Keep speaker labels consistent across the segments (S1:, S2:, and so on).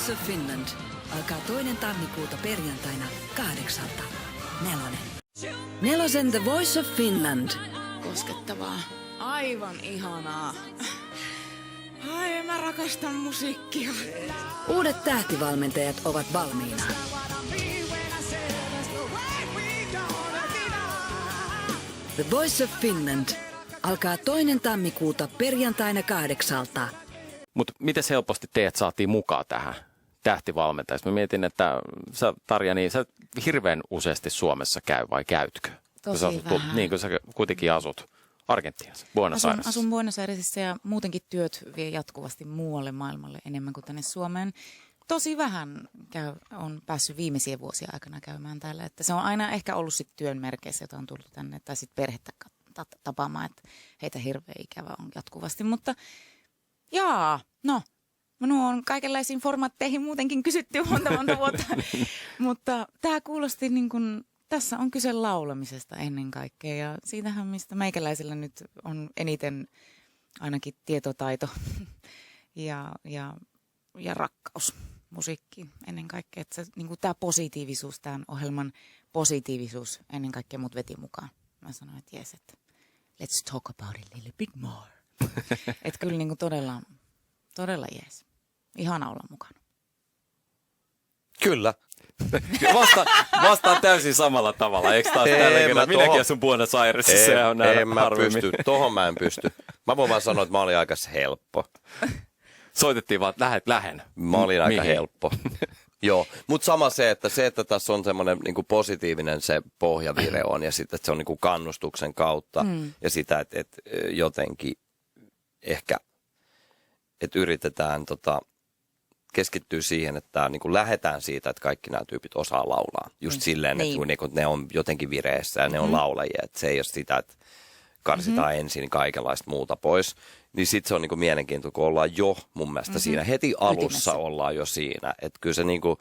S1: Voice of Finland alkaa 2. tammikuuta perjantaina 8. Nelonen. Nelosen The Voice of Finland.
S2: Koskettavaa. Aivan ihanaa. Ai, mä rakastan musiikkia.
S1: Uudet tähtivalmentajat ovat valmiina. The Voice of Finland alkaa 2. tammikuuta perjantaina 8.
S3: Mutta miten helposti teidät saatiin mukaan tähän tähtivalmentajasta? Mä mietin, että sä, Tarja, niin sä hirveän useasti Suomessa käy vai käytkö?
S2: Tosi vähän.
S3: Niin kuin sä kuitenkin asut Argentiinassa, Buenos Airesissa.
S2: Asun Buenos Airesissa ja muutenkin työt vie jatkuvasti muualle maailmalle enemmän kuin tänne Suomeen. Tosi vähän on päässyt viimeisiä vuosia aikana käymään täällä. Että se on aina ehkä ollut sit työn merkeissä, jota on tullut tänne, tai sitten perhettä tapaamaan, että heitä hirveän ikävä on jatkuvasti. Mutta minua on kaikenlaisiin formaatteihin muutenkin kysytty monta vuotta. Mutta tämä kuulosti niin kuin, tässä on kyse laulamisesta ennen kaikkea. Ja siitähän, mistä meikäläisellä nyt on eniten ainakin tietotaito ja rakkaus musiikkiin ennen kaikkea. Että se, niin kuin tämä positiivisuus, tämän ohjelman positiivisuus ennen kaikkea mut veti mukaan. Mä sanoin, että jes, että let's talk about it a little bit more. Että kyllä niin kuin todella jees. Ihana olla mukana.
S4: Kyllä.
S3: Vastaan täysin samalla tavalla. Eikö taas tällä kertaa? Minäkin asun Buenos Airesissa.
S4: Tohon mä en pysty. Mä voin vaan sanoa, että mä olin aika helppo.
S3: Soitettiin vaan, että lähen.
S4: Mä olin aika helppo. Joo, mutta sama se, että tässä on semmoinen niinku positiivinen se pohjavire on ja sitten, että se on niinku kannustuksen kautta ja sitä, että jotenkin ehkä, että yritetään keskittyä siihen, että niinku lähdetään siitä, että kaikki nämä tyypit osaa laulaa. Just silleen, että niinku ne on jotenkin vireessä ja ne on laulajia, että se ei ole sitä, että karsitaan ensin kaikenlaista muuta pois. Niin sitten se on niinku mielenkiintoista, kun ollaan jo mun mielestä siinä. Heti alussa ytimessä ollaan jo siinä. Että kyllä se, niinku,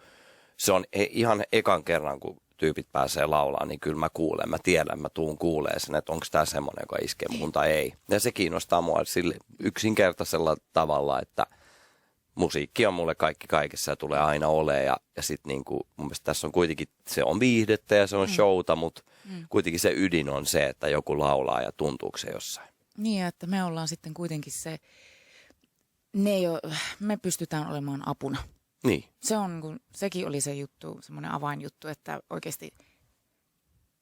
S4: se on ihan ekan kerran, kun tyypit pääsee laulaa, niin kyllä mä kuulen. Mä tiedän, mä tuun kuulee sen, että onko tämä semmoinen, joka iskee muun tai ei. Ja se kiinnostaa mua sille yksinkertaisella tavalla, että musiikki on mulle kaikki kaikessa ja tulee aina olemaan. Ja sitten niinku, mun mielestä tässä on kuitenkin, se on viihdettä ja se on showta, mutta kuitenkin se ydin on se, että joku laulaa ja tuntuuko se jossain.
S2: Niin, että me ollaan sitten kuitenkin se, me pystytään olemaan apuna.
S4: Niin.
S2: Sekin oli se juttu, semmoinen avainjuttu, että oikeasti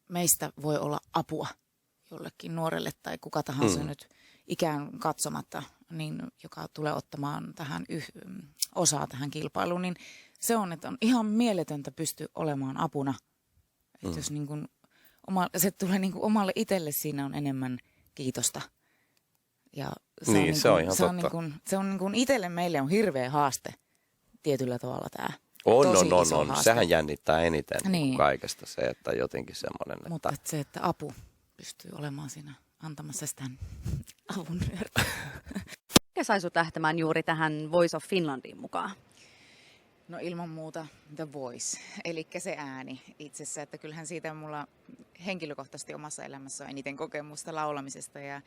S2: meistä voi olla apua jollekin nuorelle tai kuka tahansa nyt ikään katsomatta, niin joka tulee ottamaan tähän osaa tähän kilpailuun, niin se on, että on ihan mieletöntä pystyä olemaan apuna. Että jos niin kuin se tulee niin kuin omalle itselle, siinä on enemmän kiitosta. Ja
S4: se on ihan totta.
S2: Se on niin kuin itselle meille on hirveä haaste tietyllä tavalla tämä.
S4: On. Sehän jännittää eniten kaikesta se, että jotenkin semmoinen.
S2: Mutta että se, että apu pystyy olemaan siinä antamassa sitä avun myötä.
S5: Mikä sai sut lähtemään juuri tähän Voice of Finlandiin mukaan?
S2: No ilman muuta The Voice, eli se ääni itsessä, että kyllähän siitä mulla henkilökohtaisesti omassa elämässä on eniten kokemusta laulamisesta ja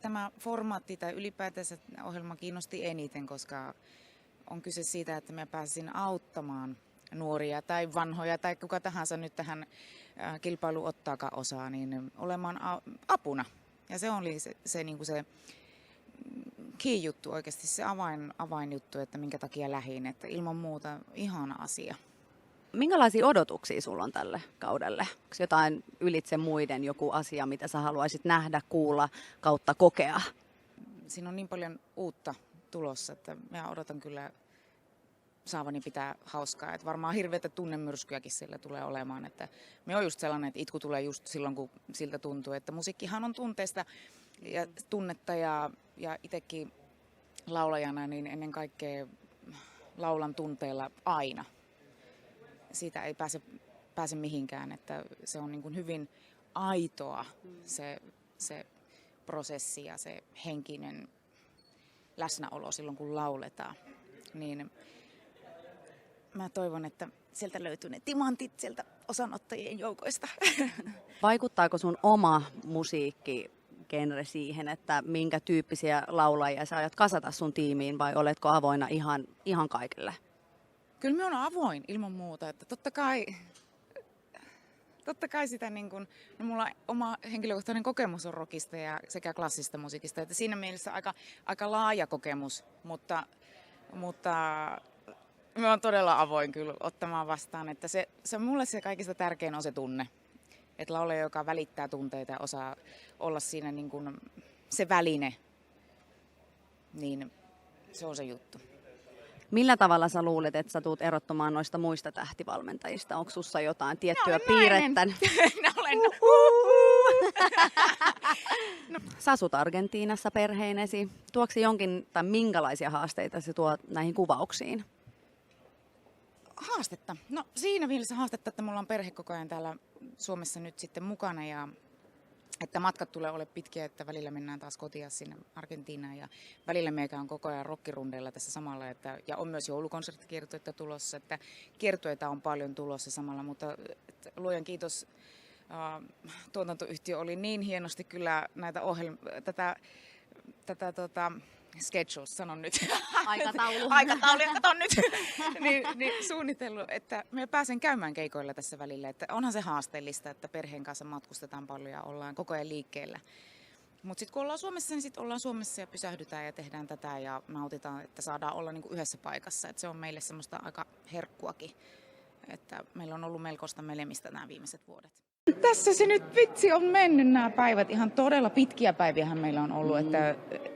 S2: tämä formaatti tai ylipäätänsä ohjelma kiinnosti eniten, koska on kyse siitä, että mä pääsin auttamaan nuoria tai vanhoja tai kuka tahansa nyt tähän kilpailuun ottaakaan osaa, niin olemaan apuna. Ja se oli se niin kuin se key-juttu oikeasti, se avainjuttu, että minkä takia lähdin, että ilman muuta ihana asia.
S5: Minkälaisia odotuksia sulla on tälle kaudelle? Onko jotain ylitse muiden joku asia, mitä sä haluaisit nähdä, kuulla kautta kokea?
S2: Siinä on niin paljon uutta tulossa, että mä odotan kyllä saavani pitää hauskaa. Että varmaan hirveätä tunnemyrskyäkin sillä tulee olemaan. Että me on just sellainen, että itku tulee just silloin, kun siltä tuntuu. Että musiikkihan on tunteesta ja tunnetta ja itsekin laulajana, niin ennen kaikkea laulan tunteella aina. Siitä ei pääse mihinkään, että se on niin kuin hyvin aitoa se prosessi ja se henkinen läsnäolo silloin, kun lauletaan. Niin mä toivon, että sieltä löytyy ne timantit sieltä osanottajien joukoista.
S5: Vaikuttaako sun oma musiikki genre siihen, että minkä tyyppisiä laulajia sä aiot kasata sun tiimiin vai oletko avoinna ihan kaikille?
S2: Kyllä me on avoin ilman muuta, että totta kai sitä niin kuin, no mulla oma henkilökohtainen kokemus on rockista ja sekä klassista musiikista, että siinä mielessä aika laaja kokemus, mutta me on todella avoin kyllä ottamaan vastaan, että se mulle se kaikista tärkein on se tunne, että laulaja, joka välittää tunteita ja osaa olla siinä niin kuin se väline, niin se on se juttu.
S5: Millä tavalla sä luulet, että sä tuut erottumaan noista muista tähtivalmentajista? Onko sussa jotain tiettyä piirrettä?
S2: Minä olen
S5: Sä asut Argentiinassa perheinesi. Tuoksi jonkin tai minkälaisia haasteita se tuo näihin kuvauksiin?
S2: Haastetta. No siinä mielessä haastetta, että mulla on perhe koko ajan täällä Suomessa nyt sitten mukana ja että matkat tulee olemaan pitkiä, että välillä mennään taas kotia sinne Argentiinaan ja välillä meikä on koko ajan rockirundeilla tässä samalla. Ja on myös joulukonserttikiertueita tulossa, että kiertueita on paljon tulossa samalla, mutta luojan kiitos, tuotantoyhtiö oli niin hienosti kyllä näitä schedules, sanon nyt. Aikataulu, katon nyt. niin suunnitellut, että me pääsen käymään keikoilla tässä välillä. Että onhan se haasteellista, että perheen kanssa matkustetaan paljon ja ollaan koko ajan liikkeellä. Mutta sitten kun ollaan Suomessa, niin sitten ollaan Suomessa ja pysähdytään ja tehdään tätä ja nautitaan, että saadaan olla niinku yhdessä paikassa. Et se on meille semmoista aika herkkuakin, että meillä on ollut melkoista melemistä nämä viimeiset vuodet. Tässä se nyt vitsi on mennyt nämä päivät. Ihan todella pitkiä päiviähän meillä on ollut.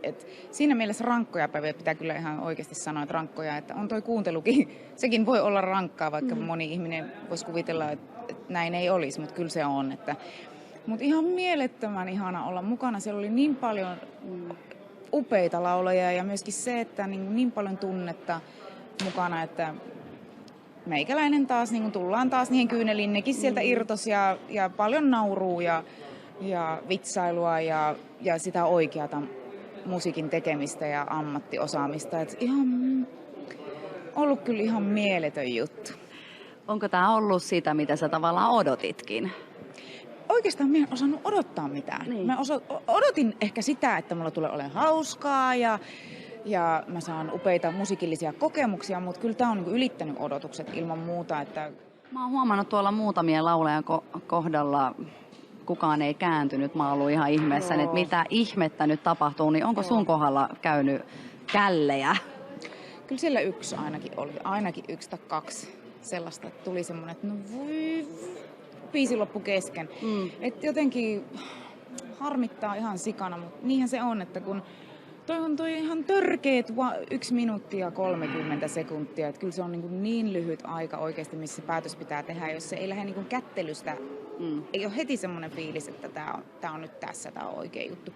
S2: Että siinä mielessä rankkoja päiviä pitää kyllä ihan oikeasti sanoa, että rankkoja. Että on toi kuuntelukin, sekin voi olla rankkaa, vaikka moni ihminen voisi kuvitella, että näin ei olisi, mutta kyllä se on. Mutta ihan mielettömän ihana olla mukana. Siellä oli niin paljon upeita laulajia ja myöskin se, että niin paljon tunnetta mukana, että meikäläinen taas, niin tullaan taas niihin kyyneliin, nekin sieltä irtos ja paljon naurua ja vitsailua ja sitä oikeata musiikin tekemistä ja ammattiosaamista. Et ollut kyllä ihan mieletön juttu.
S5: Onko tämä ollut sitä, mitä sä tavallaan odotitkin?
S2: Oikeastaan minä en osannut odottaa mitään.
S5: Niin.
S2: Mä odotin ehkä sitä, että mulla tulee olemaan hauskaa ja mä saan upeita musiikillisia kokemuksia, mutta kyllä tämä on niinku ylittänyt odotukset ilman muuta. Että
S5: Mä oon huomannut tuolla muutamien laulajan kohdalla, kukaan ei kääntynyt. Mä oon ollut ihan ihmeessäni, että mitä ihmettä nyt tapahtuu, niin onko sun kohdalla käynyt källejä?
S2: Kyllä siellä yksi ainakin oli, ainakin 1 tai 2 sellaista, että tuli semmoinen, että no voi, biisi loppu kesken. Että jotenkin harmittaa ihan sikana, mutta niinhän se on, että kun toi ihan törkeet 1 minuutti ja 30 sekuntia. Että kyllä se on niin lyhyt aika oikeasti, missä se päätös pitää tehdä. Jos se ei lähde kättelystä, ei ole heti semmoinen fiilis, että tää on nyt tässä, tää on oikea juttu.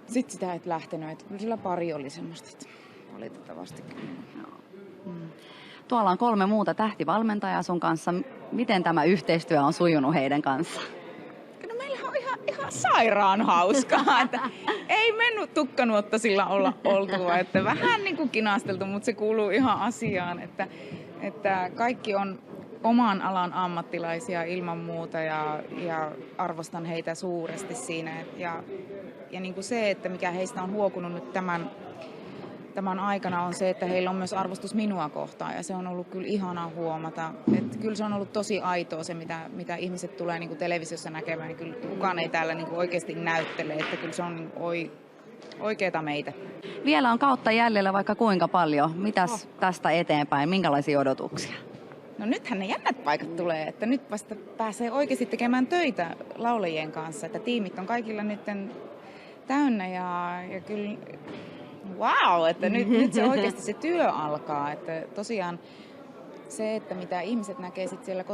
S2: Sitten sitä et lähtenyt. Että kyllä sillä pari oli semmoista, että valitettavasti kyllä.
S5: Tuolla on 3 muuta tähtivalmentajaa sun kanssa. Miten tämä yhteistyö on sujunut heidän kanssaan?
S2: No meillähän on ihan sairaan hauskaa, että ei mennyt tukkanuottasilla olla oltu, että vähän niin kuin kinasteltu, mutta se kuuluu ihan asiaan, että kaikki on oman alan ammattilaisia ilman muuta ja arvostan heitä suuresti siinä ja niin kuin se, että mikä heistä on huokunut nyt tämän aikana on se, että heillä on myös arvostus minua kohtaan ja se on ollut kyllä ihanaa huomata. Että kyllä se on ollut tosi aitoa se, mitä ihmiset tulee niin kuin televisiossa näkemään. Niin kyllä kukaan ei täällä niin kuin oikeasti näyttele, että kyllä se on niin kuin oikeata meitä.
S5: Vielä on kautta jäljellä vaikka kuinka paljon. Mitäs tästä eteenpäin? Minkälaisia odotuksia?
S2: No nythän ne jännät paikat tulee, että nyt vasta pääsee oikeasti tekemään töitä laulajien kanssa. Että tiimit on kaikilla nyt täynnä ja kyllä wow, että nyt se oikeasti se työ alkaa. Että tosiaan se, että mitä ihmiset näkee sit siellä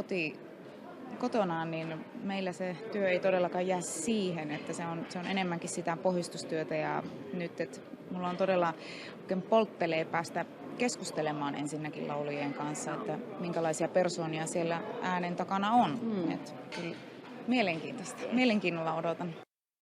S2: kotonaan, niin meillä se työ ei todellakaan jää siihen, että se on enemmänkin sitä pohjustustyötä ja nyt, että mulla on todella oikein polttelee päästä keskustelemaan ensinnäkin laulajien kanssa, että minkälaisia persoonia siellä äänen takana on. Että kyllä mielenkiintoista. Mielenkiinnolla odotan.